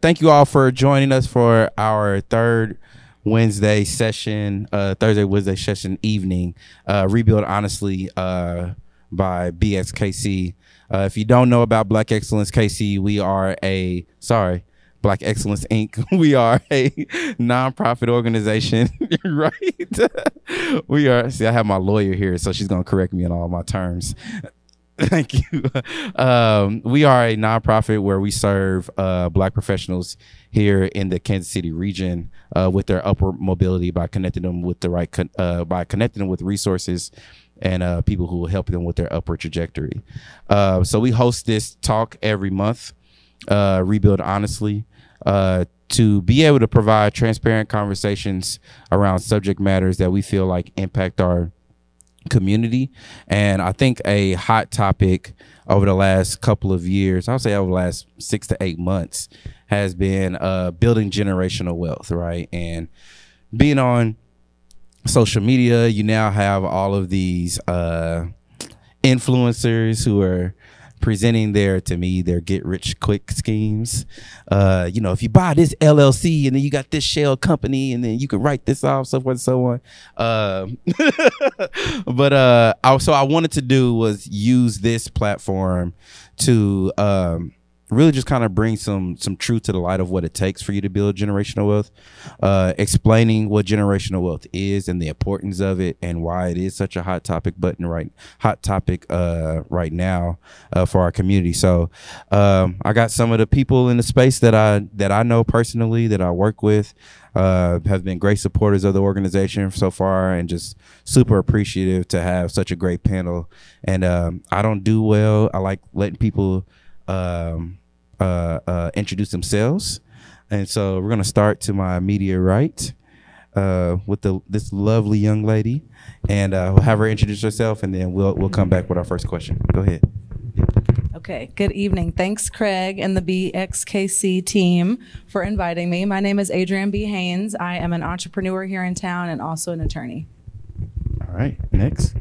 Thank you all for joining us for our third Wednesday session, Thursday, Wednesday session evening, Rebuild Honestly by BXKC. If you don't know about Black Excellence KC, we are Black Excellence Inc. We are a nonprofit organization, right? We are, see, I have my lawyer here, so she's going to correct me on all my terms. Thank you. We are a nonprofit where we serve Black professionals here in the Kansas City region with their upward mobility by connecting them with with resources and people who will help them with their upward trajectory. So we host this talk every month, Rebuild Honestly, to be able to provide transparent conversations around subject matters that we feel like impact our community. And I think a hot topic over the last couple of years, I'll say over the last 6 to 8 months, has been building generational wealth, right? And being on social media, you now have all of these influencers who are presenting their get rich quick schemes. If you buy this LLC and then you got this shell company and then you can write this off, so forth and so on. So I wanted to do was use this platform to really just kind of bring some truth to the light of what it takes for you to build generational wealth, explaining what generational wealth is and the importance of it and why it is such a hot topic right now for our community. So I got some of the people in the space that I know personally, that I work with, have been great supporters of the organization so far, and just super appreciative to have such a great panel. And I don't do well. I like letting people introduce themselves, and so we're gonna start to my immediate right with this lovely young lady, and we'll have her introduce herself, and then we'll come back with our first question. Go ahead. Okay, good evening. Thanks, Craig and the BXKC team for inviting me. My name is Adrienne B. Haynes. I am an entrepreneur here in town and also an attorney. All right, next.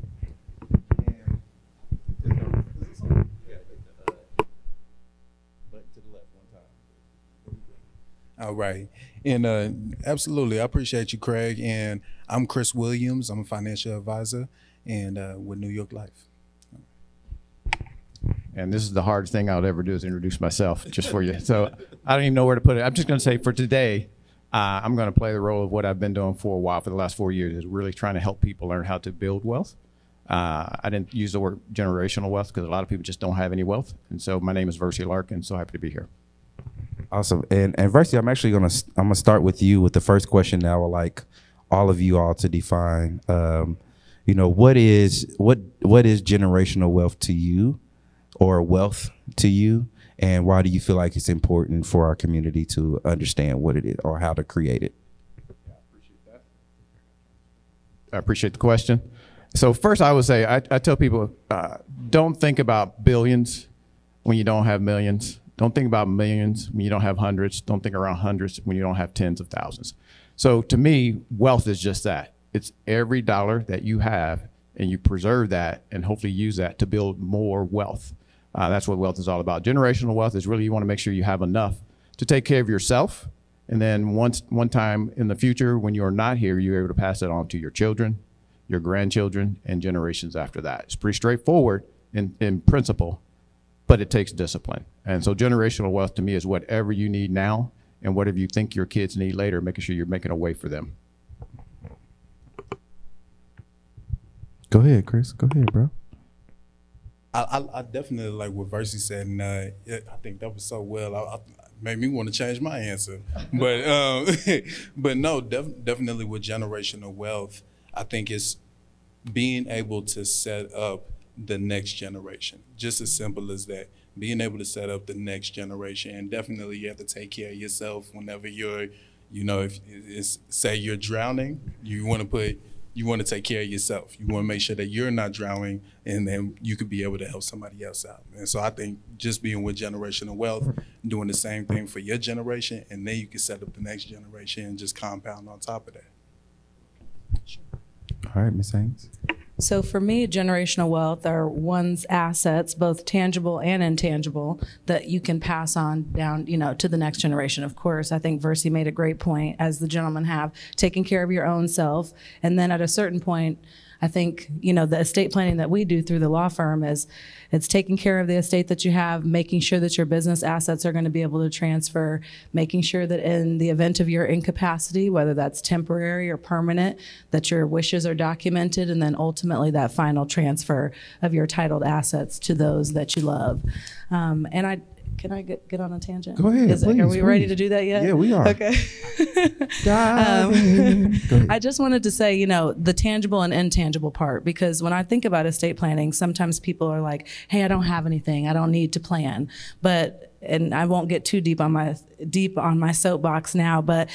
All right. And absolutely, I appreciate you, Craig. And I'm Chris Williams. I'm a financial advisor and with New York Life. And this is the hardest thing I would ever do, is introduce myself just for you. So I don't even know where to put it. I'm just going to say for today, I'm going to play the role of what I've been doing for a while, for the last 4 years, is really trying to help people learn how to build wealth. I didn't use the word generational wealth because a lot of people just don't have any wealth. And so my name is Versi Larkin. So happy to be here. Awesome. And Versi, I'm actually I'm gonna start with you with the first question that I would like all of you all to define. What is generational wealth to you, or wealth to you, and why do you feel like it's important for our community to understand what it is or how to create it? Yeah, I appreciate that. I appreciate the question. So first, I would say I tell people, don't think about billions when you don't have millions. Don't think about millions when you don't have hundreds. Don't think around hundreds when you don't have tens of thousands. So to me, wealth is just that. It's every dollar that you have, and you preserve that and hopefully use that to build more wealth. That's what wealth is all about. Generational wealth is really, you want to make sure you have enough to take care of yourself. And then one time in the future, when you're not here, you're able to pass it on to your children, your grandchildren, and generations after that. It's pretty straightforward in principle, but it takes discipline. And so generational wealth to me is whatever you need now and whatever you think your kids need later, making sure you're making a way for them. Go ahead, Chris. Go ahead, bro. I definitely like what Versi said, and I think that was so well. I made me want to change my answer, but no, definitely with generational wealth, I think it's being able to set up the next generation. Just as simple as that. Being able to set up the next generation, and definitely you have to take care of yourself whenever you're, if it's, say you're drowning, you want to take care of yourself. You want to make sure that you're not drowning, and then you could be able to help somebody else out. And so I think just being with generational wealth, doing the same thing for your generation, and then you can set up the next generation and just compound on top of that. All right, Ms. Haynes. So for me, generational wealth are one's assets, both tangible and intangible, that you can pass on down, to the next generation. Of course, I think Versi made a great point, as the gentlemen have, taking care of your own self. And then at a certain point, I think, the estate planning that we do through the law firm it's taking care of the estate that you have, making sure that your business assets are going to be able to transfer, making sure that in the event of your incapacity, whether that's temporary or permanent, that your wishes are documented, and then ultimately that final transfer of your titled assets to those that you love. Can I get on a tangent? Go ahead, please, are we ready to do that yet? Yeah, we are. Okay. I just wanted to say, the tangible and intangible part, because when I think about estate planning, sometimes people are like, hey, I don't have anything. I don't need to plan. And I won't get too deep on my soapbox now, but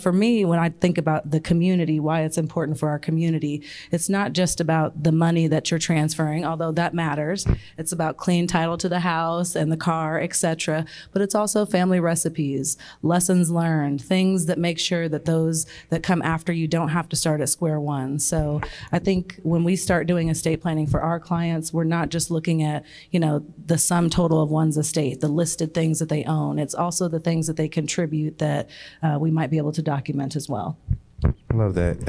for me, when I think about the community, why it's important for our community, it's not just about the money that you're transferring, although that matters. It's about clean title to the house and the car, etc. But it's also family recipes, lessons learned, things that make sure that those that come after you don't have to start at square one. So I think when we start doing estate planning for our clients, we're not just looking at the sum total of one's estate, the listed things that they own. It's also the things that they contribute that we might be able to document as well. I love that.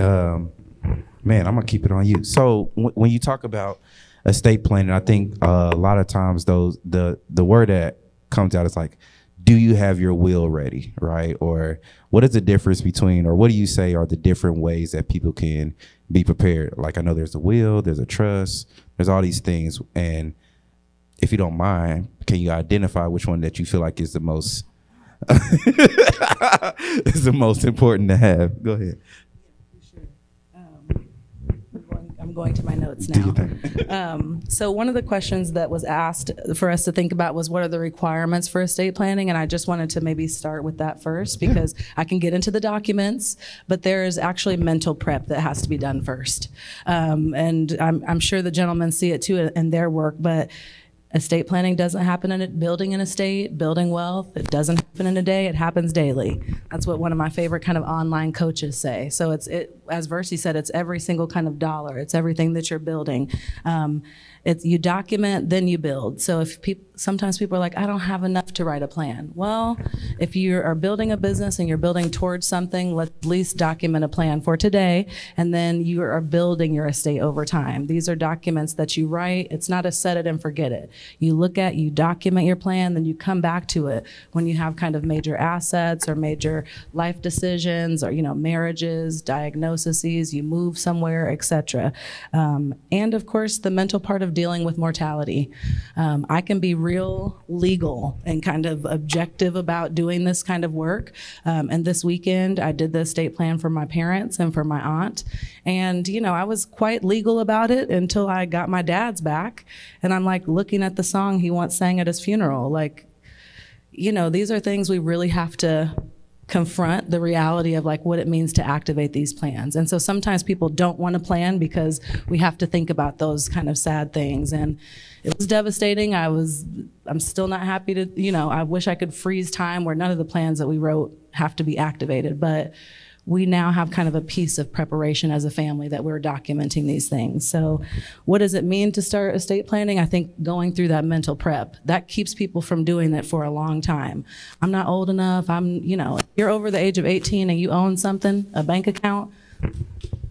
Man, I'm gonna keep it on you. So when you talk about estate planning, I think a lot of times the word that comes out is like, do you have your will ready, right? Or what is the difference between, or what do you say are the different ways that people can be prepared? Like, I know there's a will, there's a trust, there's all these things. And if you don't mind, can you identify which one that you feel like is the most is the most important to have? Go ahead. I'm going to my notes now. So one of the questions that was asked for us to think about was, what are the requirements for estate planning? And I just wanted to maybe start with that first, because I can get into the documents, but there is actually mental prep that has to be done first. And I'm sure the gentlemen see it too in their work, but estate planning doesn't happen in building an estate, building wealth. It doesn't happen in a day. It happens daily. That's what one of my favorite kind of online coaches say. So as Versi said, it's every single kind of dollar. It's everything that you're building. You document, then you build. So sometimes people are like, I don't have enough to write a plan. Well, if you are building a business and you're building towards something, let's at least document a plan for today, and then you are building your estate over time. These are documents that you write. It's not a set it and forget it. You document your plan, then you come back to it when you have kind of major assets or major life decisions or, marriages, diagnoses, you move somewhere, etc. And of course, the mental part of dealing with mortality. I can be real legal and kind of objective about doing this kind of work. And this weekend, I did the estate plan for my parents and for my aunt. And, I was quite legal about it until I got my dad's back. And I'm like looking at the song he once sang at his funeral. Like, these are things we really have to confront, the reality of like what it means to activate these plans. And so sometimes people don't want to plan because we have to think about those kind of sad things. And it was devastating. I'm still not happy to, I wish I could freeze time where none of the plans that we wrote have to be activated. But we now have kind of a piece of preparation as a family that we're documenting these things. So what does it mean to start estate planning? I think going through that mental prep, that keeps people from doing that for a long time. I'm not old enough. If you're over the age of 18 and you own something, a bank account,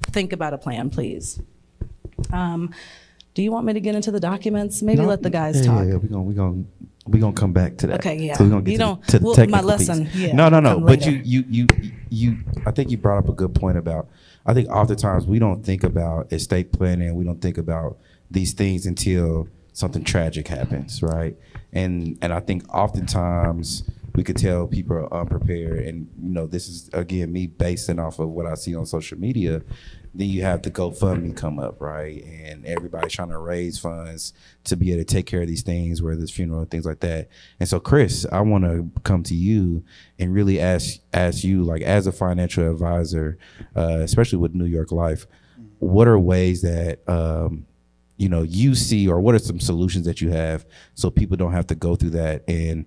think about a plan, please. Do you want me to get into the documents? Maybe let the guys talk. Yeah, we're gonna come back to that. Okay, yeah. So we're gonna get to the technical my lesson. piece. Yeah, No. But later. you I think you brought up a good point about, I think oftentimes we don't think about estate planning, we don't think about these things until something tragic happens, right? And I think oftentimes we could tell people are unprepared, and this is again me basing off of what I see on social media. Then you have the GoFundMe come up, right? And everybody's trying to raise funds to be able to take care of these things, whether it's funeral and things like that. And so, Chris, I want to come to you and really ask you, like, as a financial advisor, especially with New York Life, what are ways that you see, or what are some solutions that you have so people don't have to go through that? And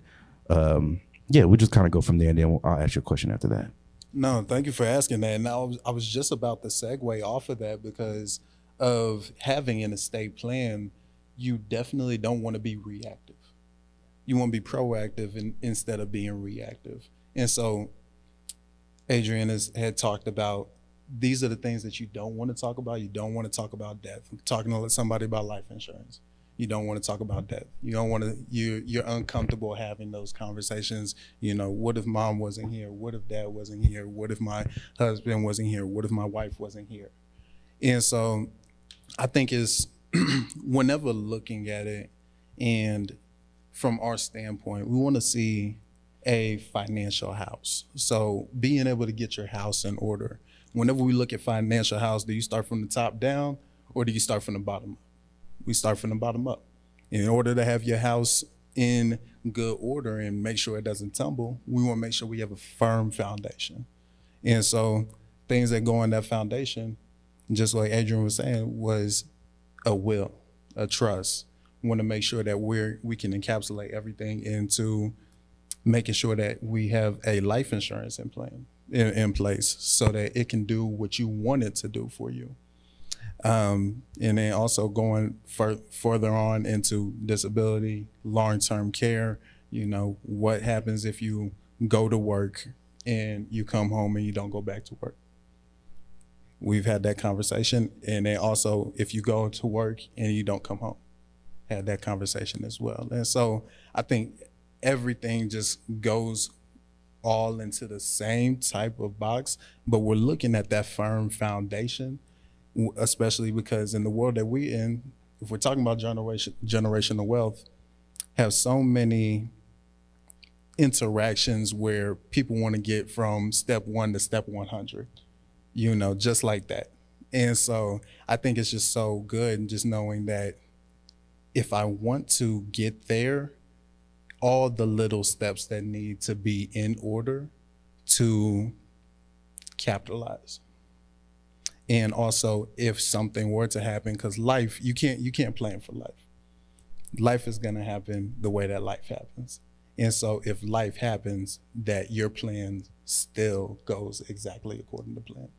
we'll just kind of go from there, and then I'll ask you a question after that. No, thank you for asking that. And I was just about to segue off of that, because of having an estate plan, you definitely don't want to be reactive. You want to be proactive instead of being reactive. And so Adrian had talked about, these are the things that you don't want to talk about. You don't want to talk about death. Talking to somebody about life insurance. You don't want to talk about death. You don't want to, you're uncomfortable having those conversations. You know, what if mom wasn't here? What if dad wasn't here? What if my husband wasn't here? What if my wife wasn't here? And so I think it's whenever looking at it, and from our standpoint, we want to see a financial house. So being able to get your house in order. Whenever we look at financial house, do you start from the top down or do you start from the bottom up? We start from the bottom up. In order to have your house in good order and make sure it doesn't tumble, we want to make sure we have a firm foundation. And so things that go in that foundation, just like Adrian was saying, was a will, a trust. We want to make sure that we can encapsulate everything into making sure that we have a life insurance in place so that it can do what you want it to do for you. And then also going further on into disability, long-term care, you know, what happens if you go to work and you come home and you don't go back to work? We've had that conversation. And then also if you go to work and you don't come home, had that conversation as well. And so I think everything just goes all into the same type of box, but we're looking at that firm foundation, especially because in the world that we're in, if we're talking about generational wealth, have so many interactions where people want to get from step 1 to step 100, you know, just like that. And so I think it's just so good, and just knowing that if I want to get there, all the little steps that need to be in order to capitalize. And also, if something were to happen, because life, you can't plan for life. Life is going to happen the way that life happens. And so if life happens, that your plan still goes exactly according to plan.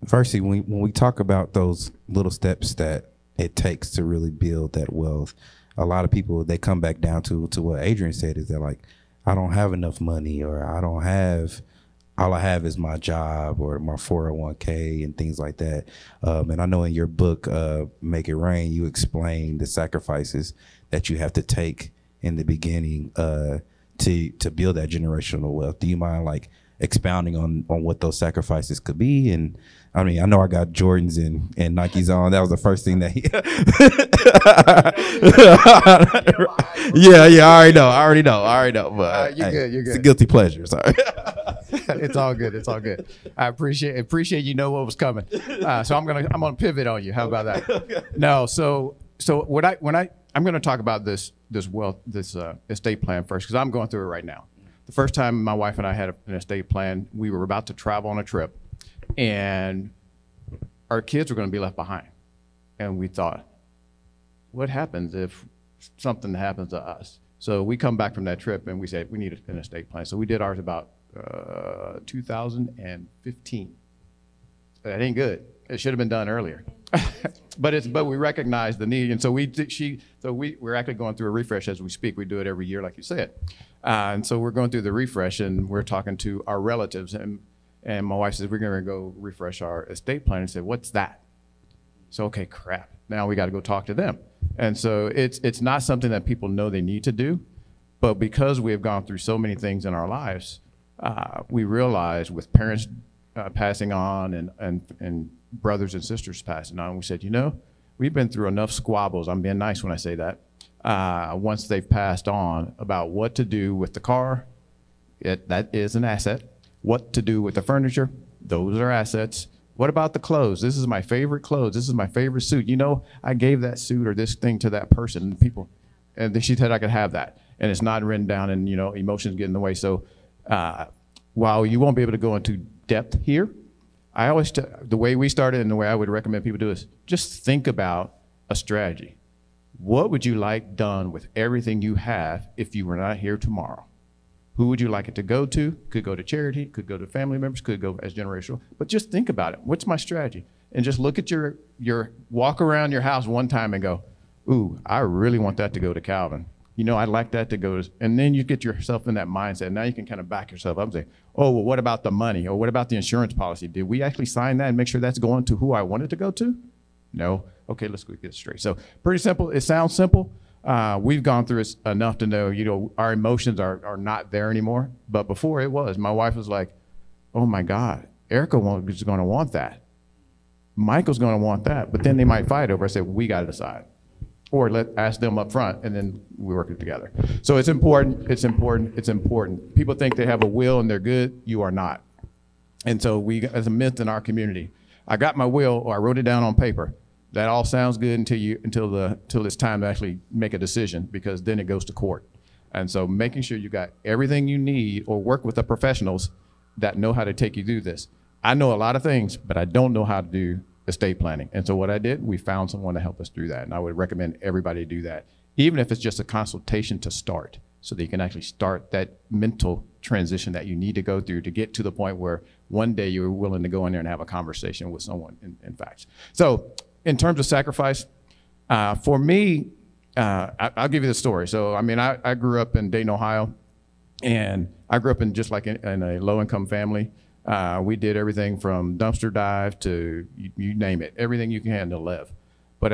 Firstly, when we talk about those little steps that it takes to really build that wealth, a lot of people, they come back down to what Adrian said, is they're like, I don't have enough money, or all I have is my job or my 401k and things like that. And I know in your book, Make It Rain, you explain the sacrifices that you have to take in the beginning to build that generational wealth. Do you mind like expounding on what those sacrifices could be? And I mean, I know I got Jordans and Nikes on. That was the first thing that he yeah, I already know. But you're good. It's a guilty pleasure. Sorry. It's all good. I appreciate you know what was coming. So I'm gonna pivot on you. How about that? No. So I'm gonna talk about this wealth, this estate plan first, because I'm going through it right now. The first time my wife and I had an estate plan, we were about to travel on a trip, and our kids were going to be left behind. And we thought, what happens if something happens to us? So we come back from that trip and we said, we need an estate plan. So we did ours about 2015. That ain't good. It should have been done earlier. but we recognize the need. And so we're actually going through a refresh as we speak. We do it every year, like you said. And so we're going through the refresh, and we're talking to our relatives, and my wife says, we're going to go refresh our estate plan. And said, what's that? So, okay, crap. Now we got to go talk to them. And so it's not something that people know they need to do, but because we have gone through so many things in our lives, we realize with parents passing on and brothers and sisters passing on, we said, you know, we've been through enough squabbles. I'm being nice when I say that. Once they've passed on, about what to do with the car, that is an asset. What to do with the furniture, those are assets. What about the clothes? This is my favorite clothes. This is my favorite suit. You know, I gave that suit or this thing to that person, and people, and she said I could have that. And it's not written down, and you know, emotions get in the way. So while you won't be able to go into depth here, I always, the way we started and the way I would recommend people do is just think about a strategy. What would you like done with everything you have if you were not here tomorrow? Who would you like it to go to? Could go to charity, could go to family members, could go as generational, but just think about it. What's my strategy? and just look at your walk around your house one time and go, ooh, I really want that to go to Calvin. You know, I'd like that to go to, and then you get yourself in that mindset. Now you can kind of back yourself up and say, oh, well, what about the money? Or what about the insurance policy? Did we actually sign that and make sure that's going to who I want it to go to? No. Okay, let's get it straight. So pretty simple. It sounds simple. We've gone through it enough to know, you know, our emotions are not there anymore. But before it was, my wife was like, oh my God, Erica is going to want that. Michael's going to want that. But then they might fight over it. I said, we got to decide. Or ask them up front, and then we work it together. So it's important, it's important, it's important. People think they have a will and they're good. You are not. And so we, as a myth in our community, I got my will, or I wrote it down on paper. That all sounds good until it's time to actually make a decision, because then it goes to court. And so making sure you got everything you need, or work with the professionals that know how to take you through this. I know a lot of things, but I don't know how to do estate planning. And so what I did, we found someone to help us through that. And I would recommend everybody do that, even if it's just a consultation to start, so that you can actually start that mental transition that you need to go through to get to the point where one day you're willing to go in there and have a conversation with someone in fact. So in terms of sacrifice, for me, I'll give you the story. So, I mean, I grew up in Dayton, Ohio, and I grew up in just like in a low-income family. We did everything from dumpster dive to you name it, everything you can to live. But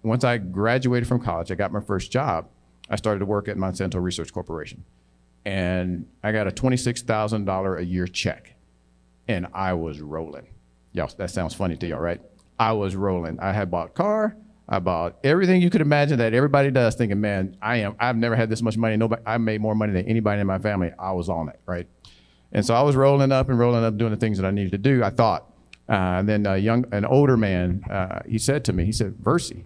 once I graduated from college, I got my first job. I started to work at Monsanto Research Corporation, and I got a $26,000 a year check, and I was rolling. Y'all, that sounds funny to y'all, right? I was rolling. I had bought a car. I bought everything you could imagine that everybody does, thinking, man, I've never had this much money. I made more money than anybody in my family. I was on it, right? And so I was rolling up, doing the things that I needed to do, I thought. And then an older man, he said to me, he said, Versi,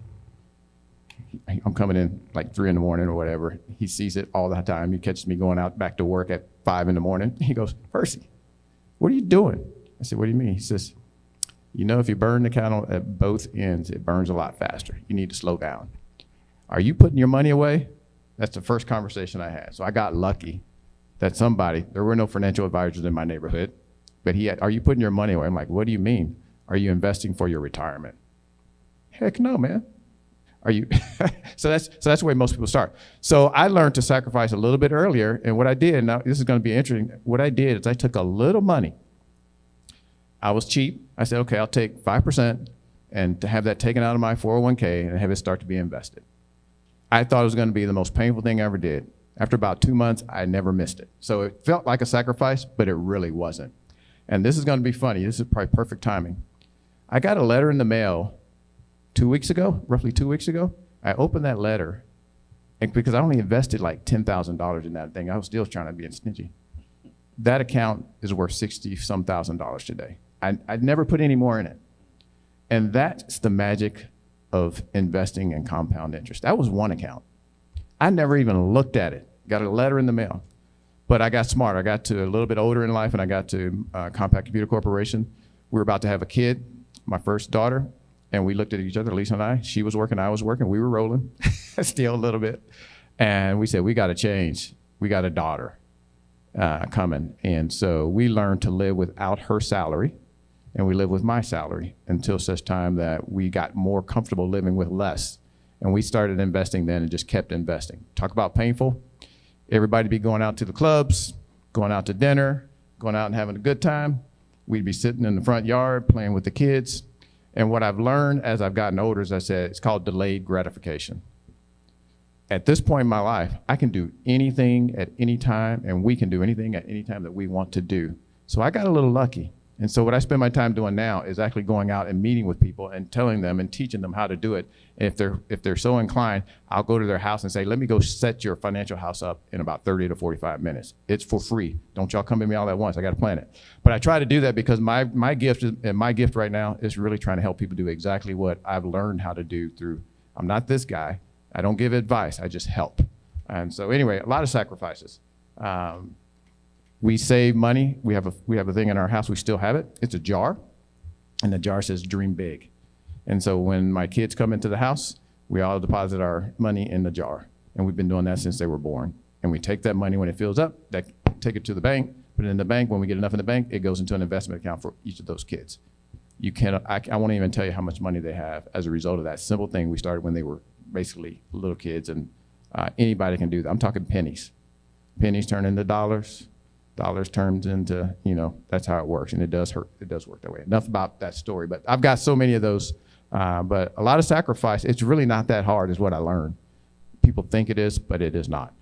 I'm coming in like 3 in the morning or whatever. He sees it all the time. He catches me going out back to work at 5 in the morning. He goes, Versi, what are you doing? I said, what do you mean? He says, you know, if you burn the candle at both ends, it burns a lot faster. You need to slow down. Are you putting your money away? That's the first conversation I had. So I got lucky that there were no financial advisors in my neighborhood, but are you putting your money away? I'm like, what do you mean? Are you investing for your retirement? Heck no, man. Are you? So that's the way most people start. So I learned to sacrifice a little bit earlier, and what I did, now this is going to be interesting, what I did is I took a little money. I was cheap. I said, okay, I'll take 5% and to have that taken out of my 401k and have it start to be invested. I thought it was going to be the most painful thing I ever did. After about 2 months, I never missed it. So it felt like a sacrifice, but it really wasn't. And this is going to be funny. This is probably perfect timing. I got a letter in the mail 2 weeks ago, roughly 2 weeks ago. I opened that letter, and because I only invested like $10,000 in that thing, I was still trying to be stingy. That account is worth $60-some thousand today. I'd never put any more in it. And that's the magic of investing in compound interest. That was one account. I never even looked at it. Got a letter in the mail. But I got smart. I got to a little bit older in life, and I got to Compact Computer Corporation. We were about to have a kid, my first daughter, and we looked at each other, Lisa and I. She was working, I was working. We were rolling, still a little bit. And we said, we got to change. We got a daughter coming. And so we learned to live without her salary, and we lived with my salary until such time that we got more comfortable living with less. And we started investing then and just kept investing. Talk about painful. Everybody be going out to the clubs, going out to dinner, going out and having a good time. We'd be sitting in the front yard playing with the kids. And what I've learned as I've gotten older, as I said, it's called delayed gratification. At this point in my life, I can do anything at any time, and we can do anything at any time that we want to do. So I got a little lucky. And so what I spend my time doing now is actually going out and meeting with people and telling them and teaching them how to do it. And if they're so inclined, I'll go to their house and say, let me go set your financial house up in about 30 to 45 minutes. It's for free. Don't y'all come to me all at once. I got to plan it. But I try to do that because my gift right now is really trying to help people do exactly what I've learned how to do through. I'm not this guy. I don't give advice. I just help. And so anyway, a lot of sacrifices. We save money. We have a thing in our house. We still have it. It's a jar, and the jar says "Dream Big." And so when my kids come into the house, we all deposit our money in the jar, and we've been doing that since they were born. And we take that money when it fills up, take it to the bank, put it in the bank. When we get enough in the bank, it goes into an investment account for each of those kids. You cannot, I won't even tell you how much money they have as a result of that simple thing we started when they were basically little kids, and anybody can do that. I'm talking pennies. Pennies turn into dollars. Dollars turns into, that's how it works, and it does hurt. It does work that way. Enough about that story, but I've got so many of those, but a lot of sacrifice. It's really not that hard is what I learned. People think it is, but it is not.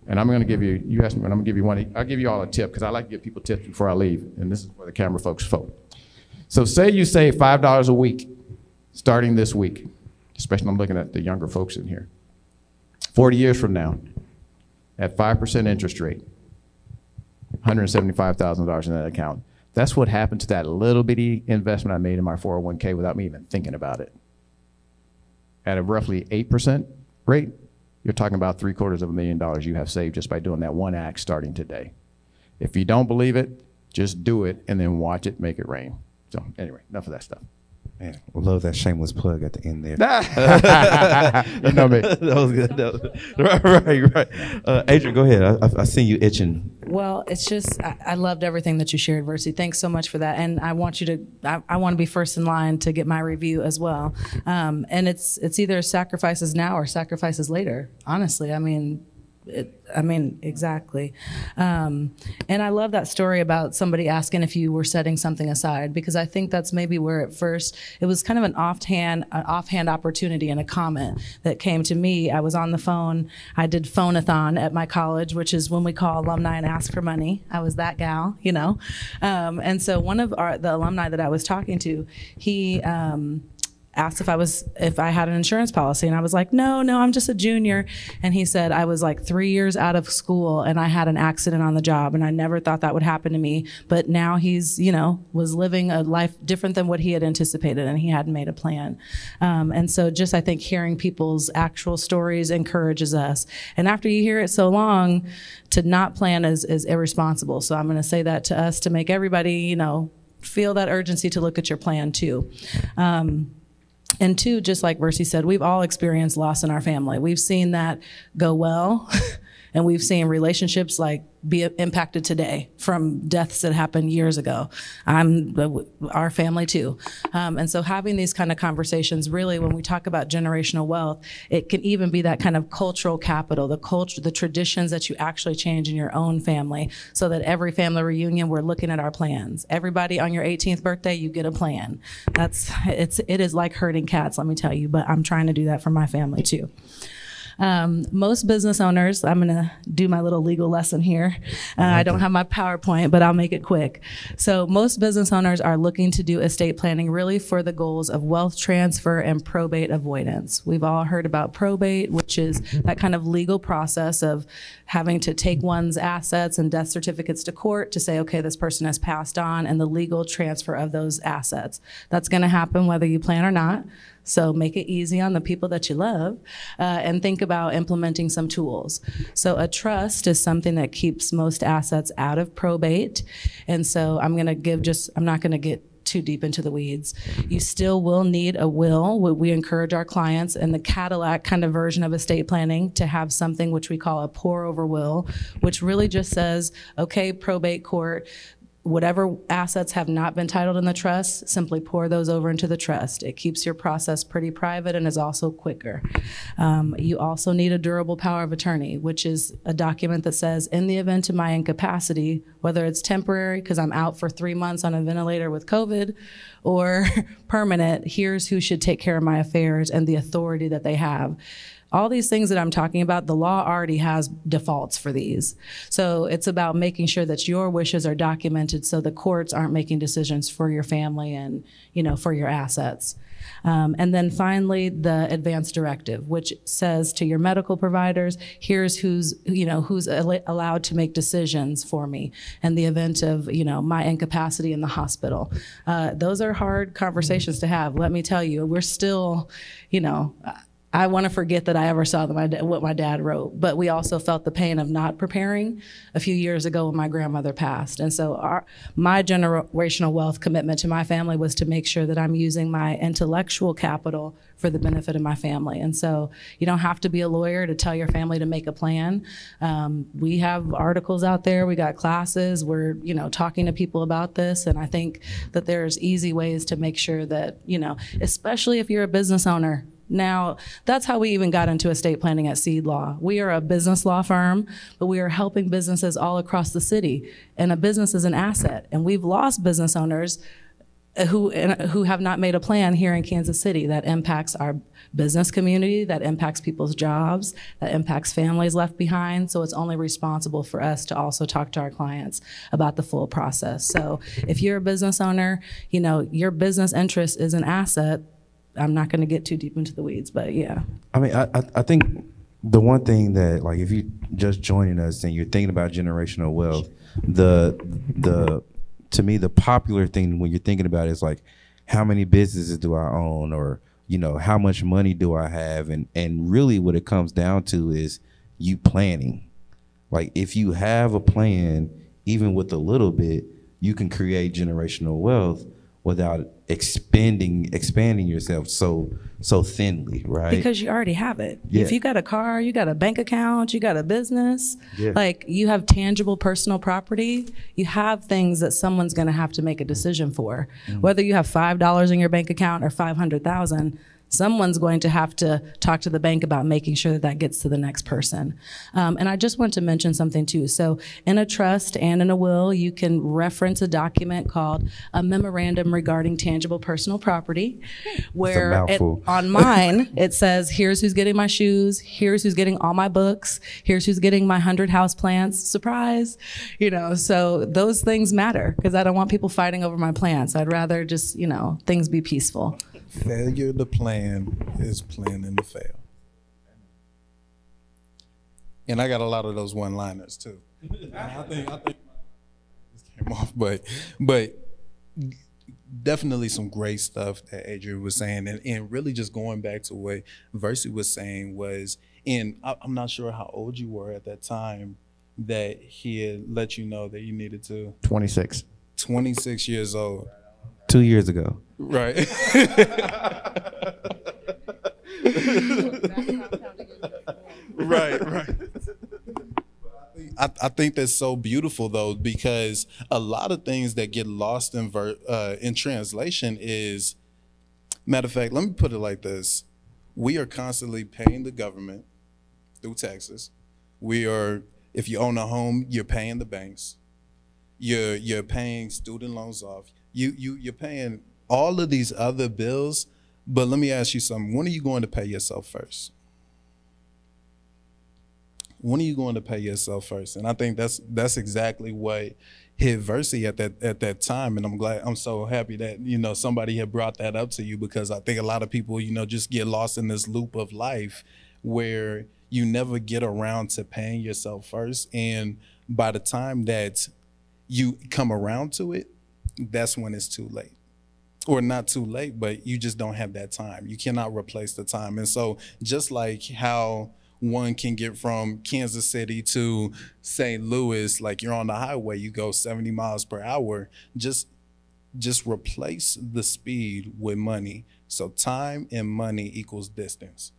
And I'm going to give you, you asked me, and I'm going to give you one. I'll give you all a tip because I like to give people tips before I leave, and this is where the camera folks vote. So say you save $5 a week starting this week, especially I'm looking at the younger folks in here. 40 years from now, at 5% interest rate, $175,000 in that account. That's what happened to that little bitty investment I made in my 401k without me even thinking about it. At a roughly 8% rate, you're talking about $750,000 you have saved just by doing that one act starting today. If you don't believe it, just do it and then watch it make it rain. So anyway, enough of that stuff. Man, I love that shameless plug at the end there. You know me. That was good. Right. Adrian, go ahead. I see you itching. Well, it's just, I loved everything that you shared, Versi. Thanks so much for that. And I want you to, I want to be first in line to get my review as well. And it's either sacrifices now or sacrifices later, honestly. Exactly. And I love that story about somebody asking if you were setting something aside, because I think that's maybe where at first it was kind of an offhand opportunity and a comment that came to me. I was on the phone. I did phone-a-thon at my college, which is when we call alumni and ask for money. I was that gal, And so one of the alumni that I was talking to, he asked if I had an insurance policy, and I was like, no, I'm just a junior. And he said, I was like 3 years out of school and I had an accident on the job, and I never thought that would happen to me. But now he's, was living a life different than what he had anticipated, and he hadn't made a plan. And so just, I think hearing people's actual stories encourages us. And after you hear it so long, to not plan is irresponsible. So I'm going to say that to us to make everybody, feel that urgency to look at your plan too. And two, just like Versi said, we've all experienced loss in our family. We've seen that go well, and we've seen relationships be impacted today from deaths that happened years ago. Our family too. And so having these kind of conversations, really, when we talk about generational wealth, it can even be that kind of cultural capital, the traditions that you actually change in your own family, so that every family reunion, we're looking at our plans. Everybody on your 18th birthday, you get a plan. It is like herding cats, let me tell you, but I'm trying to do that for my family too. Most business owners, I'm going to do my little legal lesson here. I don't have my PowerPoint, but I'll make it quick. So most business owners are looking to do estate planning really for the goals of wealth transfer and probate avoidance. We've all heard about probate, which is that kind of legal process of having to take one's assets and death certificates to court to say, okay, this person has passed on, and the legal transfer of those assets. That's going to happen whether you plan or not. So make it easy on the people that you love, and think about implementing some tools. So a trust is something that keeps most assets out of probate. And so I'm not going to get too deep into the weeds. You still will need a will. We encourage our clients in the Cadillac kind of version of estate planning to have something which we call a pour over will, which really just says, okay, probate court, whatever assets have not been titled in the trust, simply pour those over into the trust. It keeps your process pretty private and is also quicker. You also need a durable power of attorney, which is a document that says, in the event of my incapacity, whether it's temporary because I'm out for 3 months on a ventilator with COVID, or permanent, here's who should take care of my affairs and the authority that they have. All these things that I'm talking about, the law already has defaults for these. So it's about making sure that your wishes are documented so the courts aren't making decisions for your family and, for your assets. And then finally, the advance directive, which says to your medical providers, here's who's allowed to make decisions for me in the event of, my incapacity in the hospital. Those are hard conversations to have. Let me tell you, we're still, I want to forget that I ever saw what my dad wrote, but we also felt the pain of not preparing a few years ago when my grandmother passed. And so my generational wealth commitment to my family was to make sure that I'm using my intellectual capital for the benefit of my family. And so you don't have to be a lawyer to tell your family to make a plan. We have articles out there, we got classes, we're talking to people about this, and I think that there's easy ways to make sure that, especially if you're a business owner. Now, that's how we even got into estate planning at Seed Law. We are a business law firm, but we are helping businesses all across the city. And a business is an asset. And we've lost business owners who have not made a plan here in Kansas City that impacts our business community, that impacts people's jobs, that impacts families left behind. So it's only responsible for us to also talk to our clients about the full process. So if you're a business owner, your business interest is an asset. I'm not going to get too deep into the weeds, but yeah. I mean, I think the one thing that, like, if you just joining us and you're thinking about generational wealth, to me, the popular thing when you're thinking about it is like, how many businesses do I own, or how much money do I have, and really what it comes down to is you planning. Like, if you have a plan, even with a little bit, you can create generational wealth without expanding yourself so thinly, right? Because you already have it. Yeah. If you got a car, you got a bank account, you got a business, yeah. like you have tangible personal property, you have things that someone's gonna have to make a decision for. Whether you have $5 in your bank account or 500,000, someone's going to have to talk to the bank about making sure that that gets to the next person. And I just want to mention something too. So in a trust and in a will, you can reference a document called a memorandum regarding tangible personal property, where on mine, it says, here's who's getting my shoes, here's who's getting all my books, here's who's getting my 100 houseplants, surprise. So those things matter because I don't want people fighting over my plants. I'd rather just, things be peaceful. Failure to plan is planning to fail. And I got a lot of those one-liners too. I think this came off, but definitely some great stuff that Adrian was saying, and really just going back to what Versi was saying was, and I'm not sure how old you were at that time that he had let you know that you needed to. 26. 26 years old. 2 years ago. Right. right. I think that's so beautiful though, because a lot of things that get lost in translation is, matter of fact, let me put it like this. We are constantly paying the government through taxes. If you own a home, you're paying the banks. You're paying student loans off. You're paying all of these other bills, but let me ask you something. When are you going to pay yourself first? When are you going to pay yourself first? And I think that's exactly what hit Versi at that time. And I'm so happy that, somebody had brought that up to you, because I think a lot of people, just get lost in this loop of life where you never get around to paying yourself first. And by the time that you come around to it, that's when it's too late. Or not too late, but you just don't have that time. You cannot replace the time. And so just like how one can get from Kansas City to St. Louis, like you're on the highway, you go 70 miles per hour, just replace the speed with money. So time and money equals distance.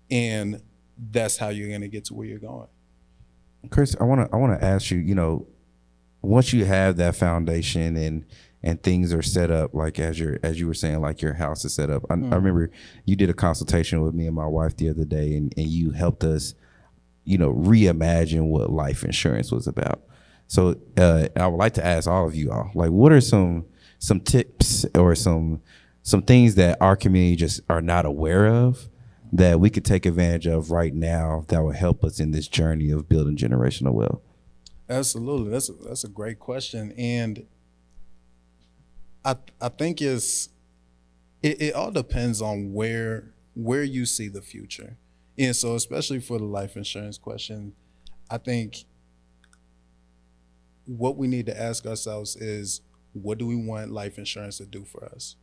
And that's how you're gonna get to where you're going. Chris, I wanna ask you, once you have that foundation and things are set up, like as you were saying, like your house is set up. I remember you did a consultation with me and my wife the other day, and you helped us, reimagine what life insurance was about. So I would like to ask all of you all, like, what are some tips or some things that our community just are not aware of that we could take advantage of right now that will help us in this journey of building generational wealth? Absolutely, that's a great question, and I think it all depends on where you see the future. And so especially for the life insurance question, I think what we need to ask ourselves is, what do we want life insurance to do for us?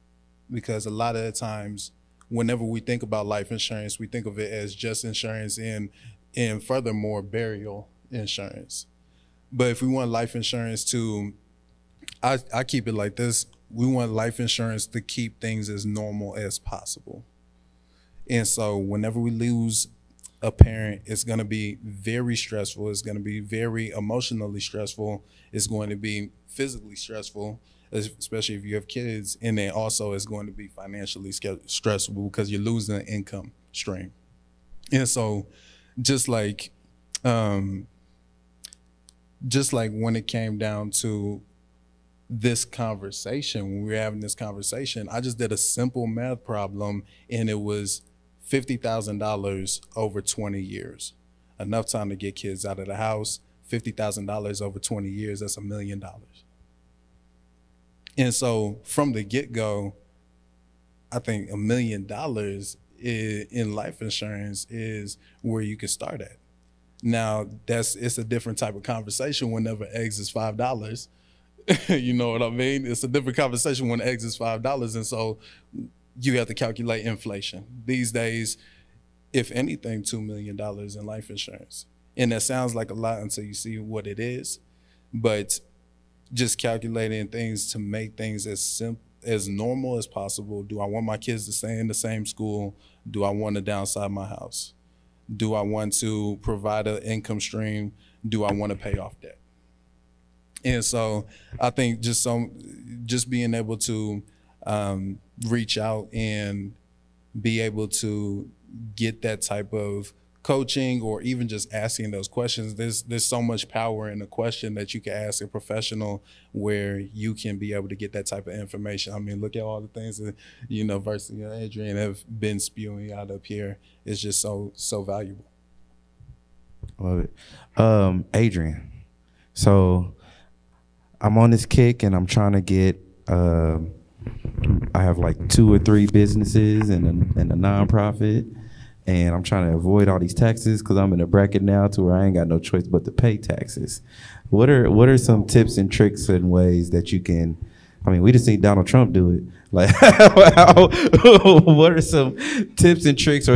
Because a lot of the times whenever we think about life insurance, we think of it as just insurance and furthermore burial insurance. But if we want life insurance to, I keep it like this, we want life insurance to keep things as normal as possible. And so whenever we lose a parent, it's going to be very stressful. It's going to be very emotionally stressful. It's going to be physically stressful, especially if you have kids. And then also it's going to be financially stressful because you're losing an income stream. And so just like when it came down to this conversation, when we were having this conversation, I just did a simple math problem, and it was $50,000 over 20 years. Enough time to get kids out of the house. $50,000 over 20 years, that's $1 million. And so from the get-go, I think $1 million in life insurance is where you can start at. Now, it's a different type of conversation whenever eggs is $5. You know what I mean? It's a different conversation when eggs is $5. And so you have to calculate inflation. These days, if anything, $2 million in life insurance. And that sounds like a lot until you see what it is. But just calculating things to make things as normal as possible. Do I want my kids to stay in the same school? Do I want to downsize my house? Do I want to provide an income stream? Do I want to pay off debt? And so I think just being able to reach out and be able to get that type of coaching, or even just asking those questions. There's so much power in a question that you can ask a professional where you can be able to get that type of information. I mean, look at all the things that University and Adrian have been spewing out up here. It's just so valuable. Love it. Adrian, so I'm on this kick and I'm trying to get, I have like 2 or 3 businesses and a nonprofit, and I'm trying to avoid all these taxes because I'm in a bracket now to where I ain't got no choice but to pay taxes. What are some tips and tricks and ways that you can, I mean, we just seen Donald Trump do it. Like, what are some tips and tricks, or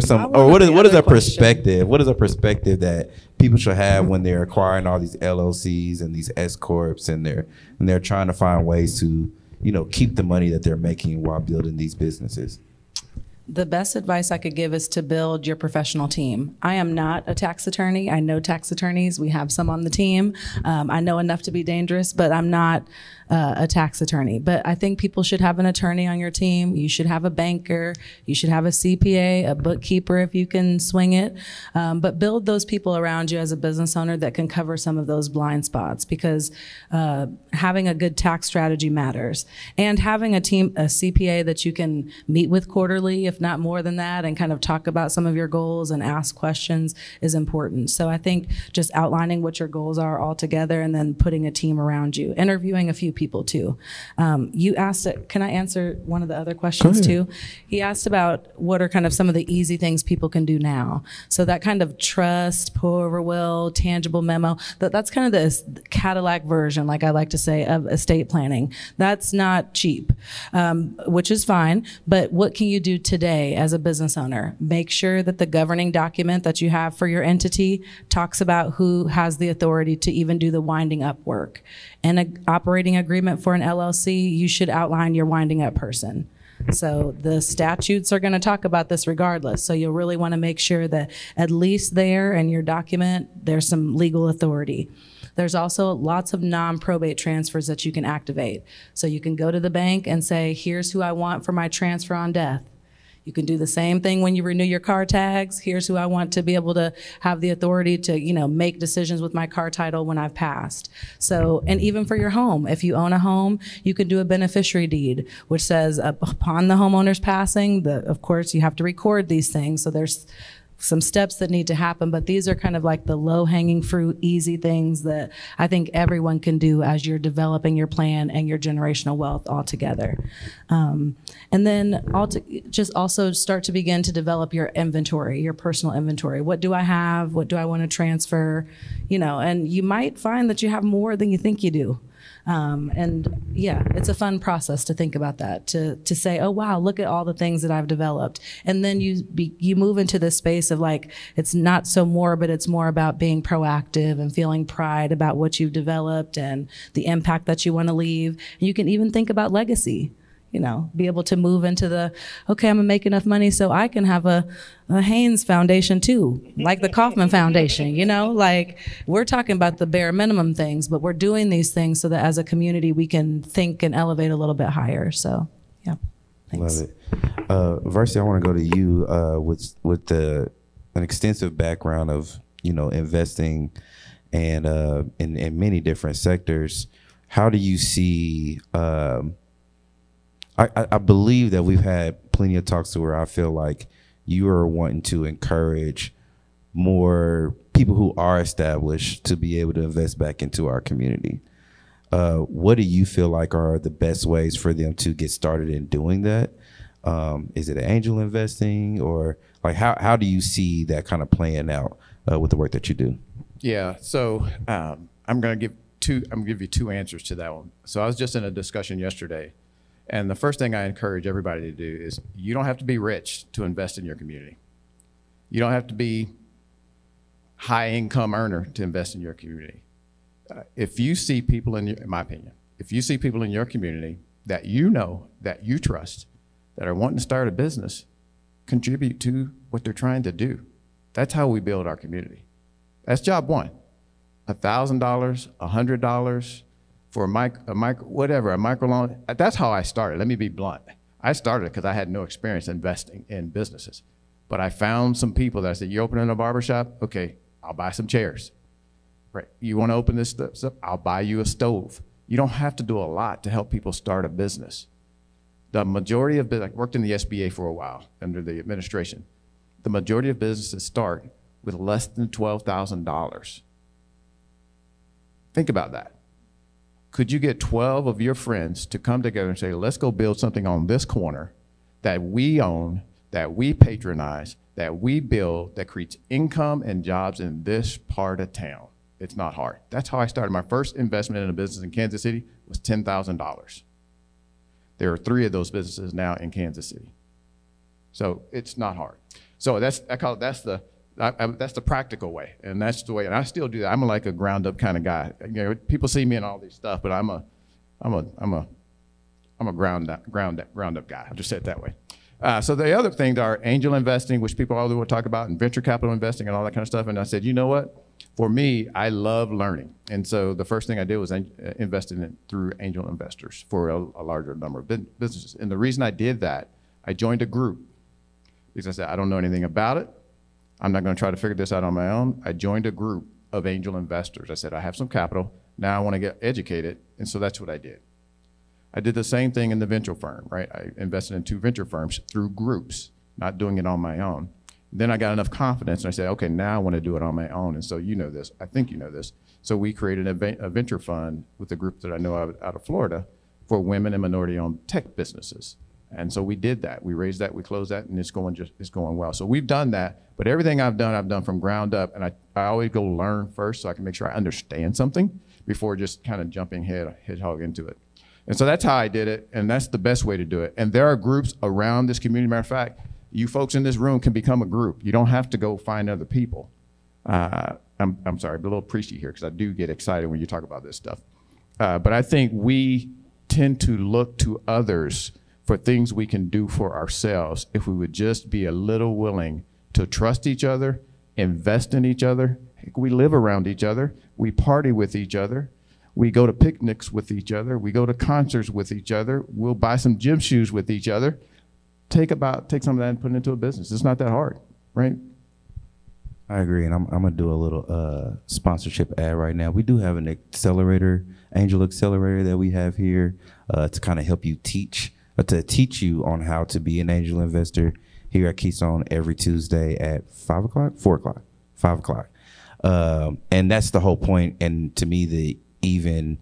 what is a perspective? What is a perspective that people should have when they're acquiring all these LLCs and these S corps, and they're trying to find ways to, keep the money that they're making while building these businesses? The best advice I could give is to build your professional team. I am not a tax attorney. I know tax attorneys. We have some on the team. I know enough to be dangerous, but I'm not a tax attorney. But I think people should have an attorney on your team. You should have a banker. You should have a CPA, a bookkeeper if you can swing it. But build those people around you as a business owner that can cover some of those blind spots, because having a good tax strategy matters. And having a team, a CPA that you can meet with quarterly, if not more than that, and kind of talk about some of your goals and ask questions is important. So I think just outlining what your goals are all together, and then putting a team around you, interviewing a few people too. You asked, can I answer one of the other questions too? He asked about what are kind of some of the easy things people can do now. So that kind of trust, pour over will, tangible memo, that's kind of the Cadillac version, like I like to say, of estate planning. That's not cheap, which is fine. But what can you do today as a business owner? Make sure that the governing document that you have for your entity talks about who has the authority to even do the winding up work. And an operating agreement for an LLC, you should outline your winding up person. So the statutes are going to talk about this regardless. So you'll really want to make sure that at least there in your document, there's some legal authority. There's also lots of non-probate transfers that you can activate. So you can go to the bank and say, here's who I want for my transfer on death. You can do the same thing when you renew your car tags. Here's who I want to be able to have the authority to, make decisions with my car title when I've passed. So, and even for your home, if you own a home, you can do a beneficiary deed, which says upon the homeowner's passing, of course, you have to record these things. So there's some steps that need to happen, but these are kind of like the low-hanging fruit, easy things that I think everyone can do as you're developing your plan and your generational wealth all together. And then just also start to begin to develop your inventory, your personal inventory. What do I have? What do I want to transfer? And you might find that you have more than you think you do. And yeah, it's a fun process to think about that, to say, oh wow, look at all the things that I've developed. And then you move into this space of like, it's not so morbid, it's more about being proactive and feeling pride about what you've developed and the impact that you want to leave. And you can even think about legacy. You know, be able to move into okay, I'm gonna make enough money so I can have a Haynes Foundation too, like the Kauffman Foundation, you know, like we're talking about the bare minimum things, but we're doing these things so that as a community we can think and elevate a little bit higher. So, yeah, thanks. Love it. Versi, I want to go to you with an extensive background of, you know, investing and in many different sectors. How do you see I believe that we've had plenty of talks to where I feel like you are wanting to encourage more people who are established to be able to invest back into our community. What do you feel like are the best ways for them to get started in doing that? Is it angel investing, or like how do you see that kind of playing out with the work that you do? Yeah, so I'm gonna give you two answers to that one. So I was just in a discussion yesterday. And the first thing I encourage everybody to do is you don't have to be rich to invest in your community. You don't have to be high income earner to invest in your community. If you see people in my opinion, if you see people in your community that you know, that you trust, that are wanting to start a business, contribute to what they're trying to do. That's how we build our community. That's job one. $1,000, $100, for a micro loan. That's how I started. Let me be blunt. I started because I had no experience investing in businesses. But I found some people that said, you're opening a barbershop? Okay, I'll buy some chairs. Right. You want to open this stuff? I'll buy you a stove. You don't have to do a lot to help people start a business. The majority of business, I worked in the SBA for a while under the administration. The majority of businesses start with less than $12,000. Think about that. Could you get 12 of your friends to come together and say, let's go build something on this corner that we own, that we patronize, that we build, that creates income and jobs in this part of town? It's not hard. That's how I started. My first investment in a business in Kansas City was $10,000. There are 3 of those businesses now in Kansas City. So it's not hard. So that's the practical way, and that's the way, and I still do that. I'm like a ground up kind of guy. You know, people see me in all this stuff, but I'm a ground up guy. I'll just say it that way. So the other things are angel investing, which people all will talk about, and venture capital investing and all that kind of stuff. And I said, you know what? For me, I love learning, and so the first thing I did was invest in it through angel investors for a larger number of businesses. And the reason I did that, I joined a group because I said I don't know anything about it. I'm not going to try to figure this out on my own. I joined a group of angel investors. I said, I have some capital. Now I want to get educated. And so that's what I did. I did the same thing in the venture firm, right? I invested in 2 venture firms through groups, not doing it on my own. Then I got enough confidence and I said, okay, now I want to do it on my own. And so you know this, I think you know this. So we created a venture fund with a group that I know out of Florida for women and minority-owned tech businesses. And so we did that. We raised that, we closed that, and it's going well. So we've done that, but everything I've done from ground up, and I always go learn first so I can make sure I understand something before just kind of jumping hedgehog into it. And so that's how I did it, and that's the best way to do it. And there are groups around this community. Matter of fact, you folks in this room can become a group. You don't have to go find other people. I'm sorry, I'm a little preachy here because I do get excited when you talk about this stuff. But I think we tend to look to others for things we can do for ourselves if we would just be a little willing to trust each other, invest in each other. We live around each other. We party with each other. We go to picnics with each other. We go to concerts with each other. We'll buy some gym shoes with each other. Take some of that and put it into a business. It's not that hard, right? I agree, and I'm gonna do a little sponsorship ad right now. We do have an accelerator, angel accelerator that we have here to kind of help you teach you on how to be an angel investor here at Keystone every Tuesday at 5 o'clock. And that's the whole point. And to me, the even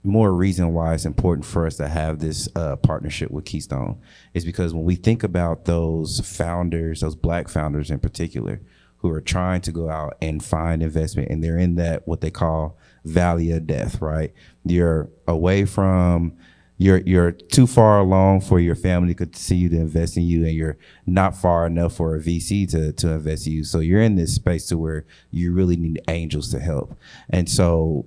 more reason why it's important for us to have this partnership with Keystone is because when we think about those founders, those Black founders in particular, who are trying to go out and find investment, and they're in that what they call valley of death, right? You're away from, you're too far along for your family to continue to invest in you, and you're not far enough for a VC to invest in you. So you're in this space to where you really need angels to help. And so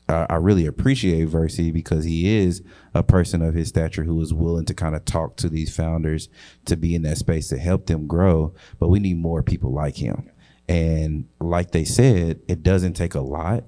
I really appreciate Versi, because he is a person of his stature who is willing to kind of talk to these founders to be in that space to help them grow. But we need more people like him. And like they said, it doesn't take a lot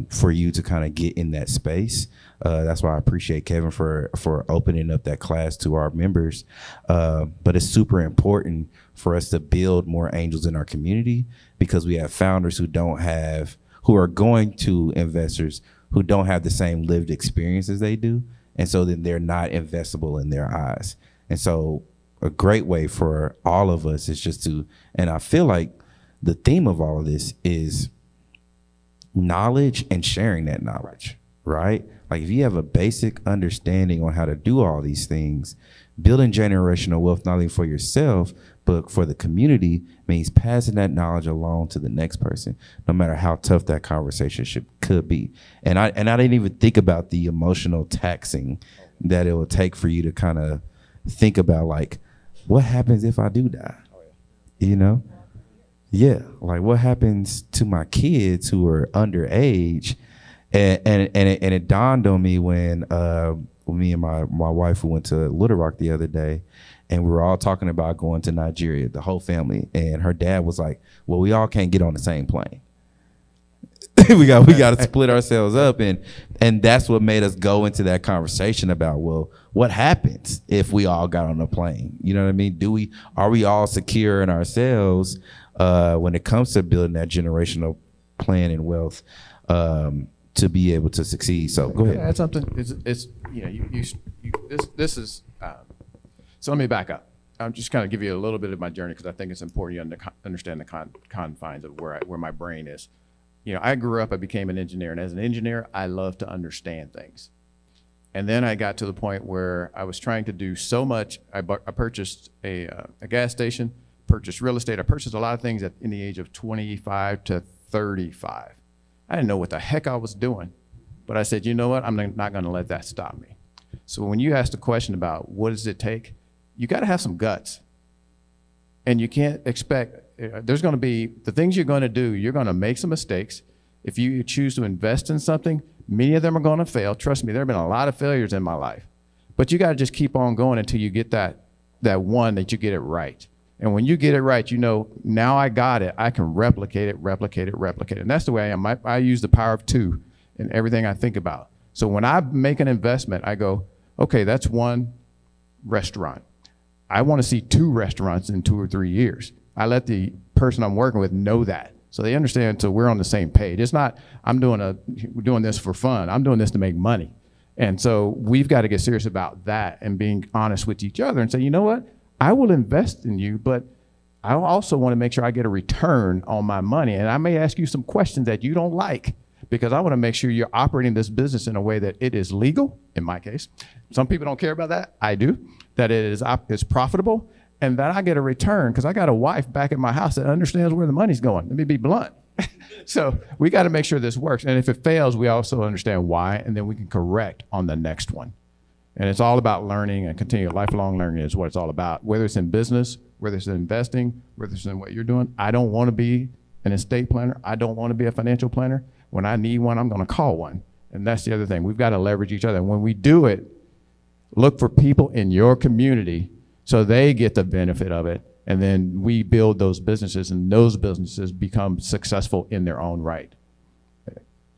for you to kind of get in that space. That's why I appreciate Kevin for opening up that class to our members. But it's super important for us to build more angels in our community, because we have founders who are going to investors who don't have the same lived experience as they do. And so then they're not investable in their eyes. And so a great way for all of us is just to, and I feel like the theme of all of this is knowledge and sharing that knowledge, right? Like if you have a basic understanding on how to do all these things, building generational wealth, not only for yourself, but for the community, means passing that knowledge along to the next person, no matter how tough that conversation could be. And I didn't even think about the emotional taxing that it will take for you to kind of think about, like, what happens if I do die? You know? Yeah, like what happens to my kids who are underage? And it dawned on me when me and my wife, we went to Little Rock the other day, and we were all talking about going to Nigeria, the whole family. And her dad was like, well, we all can't get on the same plane. we got to split ourselves up. And that's what made us go into that conversation about, well, what happens if we all got on a plane? You know what I mean? Are we all secure in ourselves when it comes to building that generational plan and wealth to be able to succeed? So go ahead. Add something. It's you know, this is. So let me back up. I'm just kind of give you a little bit of my journey, because I think it's important you understand the confines of where my brain is. You know, I grew up, I became an engineer, and as an engineer, I love to understand things. And then I got to the point where I was trying to do so much. I purchased a gas station, purchased real estate. I purchased a lot of things in the age of 25 to 35. I didn't know what the heck I was doing, but I said, you know what? I'm not going to let that stop me. So when you ask the question about what does it take, you got to have some guts. And you can't expect, there's going to be, the things you're going to do, you're going to make some mistakes. If you choose to invest in something, many of them are going to fail. Trust me, there have been a lot of failures in my life. But you got to just keep on going until you get that one that you get it right. And when you get it right, you know, now I got it. I can replicate it. And that's the way I am. I use the power of 2 in everything I think about. So when I make an investment, I go, okay, that's one restaurant. I want to see 2 restaurants in 2 or 3 years. I let the person I'm working with know that, so they understand, so we're on the same page. It's not, we're doing this for fun. I'm doing this to make money. And so we've got to get serious about that and being honest with each other and say, you know what? I will invest in you, but I also want to make sure I get a return on my money. And I may ask you some questions that you don't like, because I want to make sure you're operating this business in a way that it is legal, in my case. Some people don't care about that. I do. That it is profitable, and that I get a return, because I got a wife back at my house that understands where the money's going. Let me be blunt. So we got to make sure this works. And if it fails, we also understand why, and then we can correct on the next one. And it's all about learning, and continued lifelong learning is what it's all about, whether it's in business, whether it's in investing, whether it's in what you're doing. I don't want to be an estate planner. I don't want to be a financial planner. When I need one, I'm going to call one. And that's the other thing. We've got to leverage each other. And when we do it, look for people in your community so they get the benefit of it. And then we build those businesses, and those businesses become successful in their own right.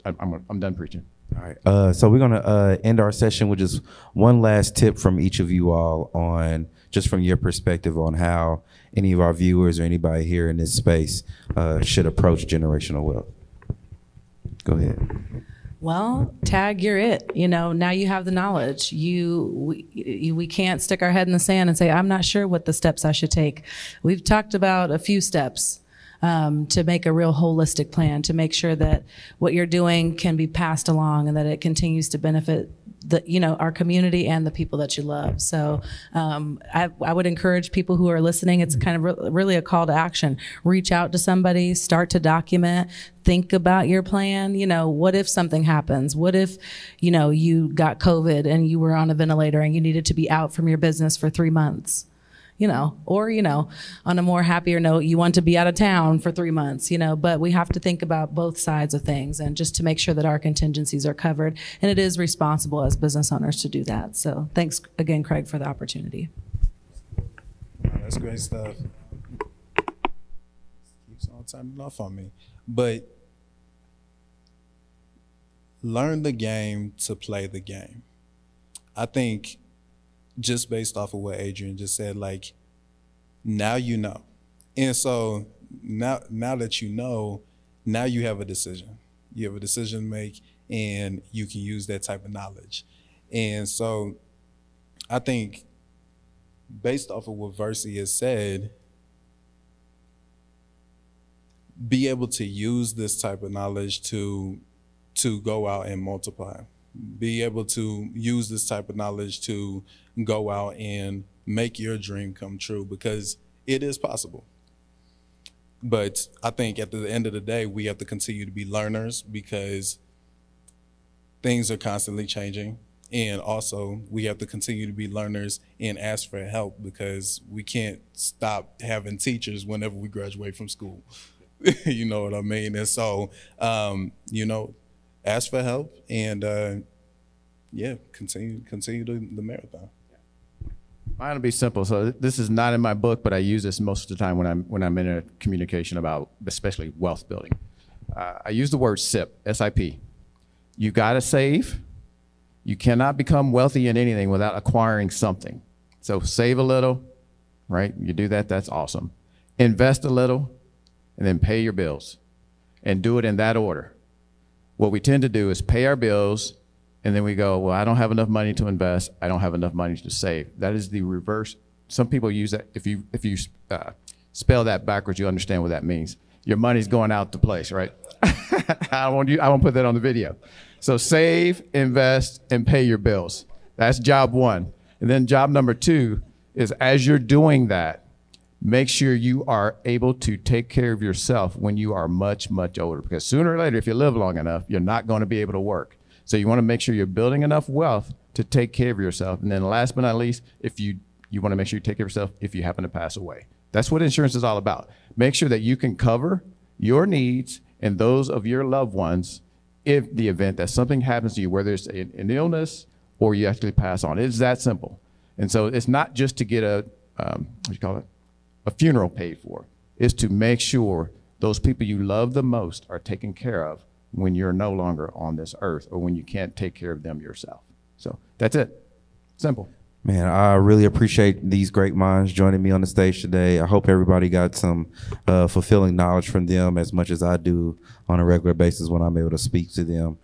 I'm done preaching. All right. So we're going to end our session with just one last tip from each of you all on, just from your perspective, on how any of our viewers or anybody here in this space should approach generational wealth. Go ahead. Well, Tag, you're it. You know, now you have the knowledge. We can't stick our head in the sand and say, I'm not sure what the steps I should take. We've talked about a few steps to make a real holistic plan, to make sure that what you're doing can be passed along and that it continues to benefit our community and the people that you love. So I would encourage people who are listening, it's kind of really a call to action. Reach out to somebody, start to document, think about your plan. What if something happens? What if, you got COVID and you were on a ventilator and you needed to be out from your business for 3 months? Or, on a more happier note, you want to be out of town for 3 months, but we have to think about both sides of things and just to make sure that our contingencies are covered. And it is responsible as business owners to do that. So thanks again, Craig, for the opportunity. That's great stuff. Keeps on turning off on me. But learn the game to play the game. I think just based off of what Adrian just said, like, now you know. And so now that you know, now you have a decision. You have a decision to make, and you can use that type of knowledge. And so I think based off of what Versi has said, be able to use this type of knowledge to go out and multiply. Be able to use this type of knowledge to go out and make your dream come true, because it is possible. But I think at the end of the day, we have to continue to be learners, because things are constantly changing. And also we have to continue to be learners and ask for help, because we can't stop having teachers whenever we graduate from school. You know what I mean? And so, ask for help, and continue the marathon. Mine will be simple. So this is not in my book, but I use this most of the time when I'm in a communication about especially wealth building. I use the word SIP, S-I-P. You got to save. You cannot become wealthy in anything without acquiring something. So save a little, right? You do that, that's awesome. Invest a little, and then pay your bills, and do it in that order. What we tend to do is pay our bills, and then we go, well, I don't have enough money to invest. I don't have enough money to save. That is the reverse. Some people use that. If you spell that backwards, you understand what that means. Your money's going out to place, right? I won't put that on the video. So save, invest, and pay your bills. That's job one. And then job number two is, as you're doing that, make sure you are able to take care of yourself when you are much, much older, because sooner or later, if you live long enough, you're not going to be able to work. So you want to make sure you're building enough wealth to take care of yourself. And then last but not least, if you want to make sure you take care of yourself if you happen to pass away. That's what insurance is all about. Make sure that you can cover your needs and those of your loved ones if the event that something happens to you, whether it's an illness or you actually pass on. It's that simple. And so it's not just to get a funeral paid for. It's to make sure those people you love the most are taken care of when you're no longer on this earth, or when you can't take care of them yourself. So that's it. Simple. Man, I really appreciate these great minds joining me on the stage today. I hope everybody got some fulfilling knowledge from them as much as I do on a regular basis when I'm able to speak to them.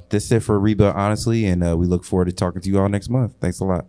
This is it for Rebuild Honestly, and we look forward to talking to you all next month. Thanks a lot.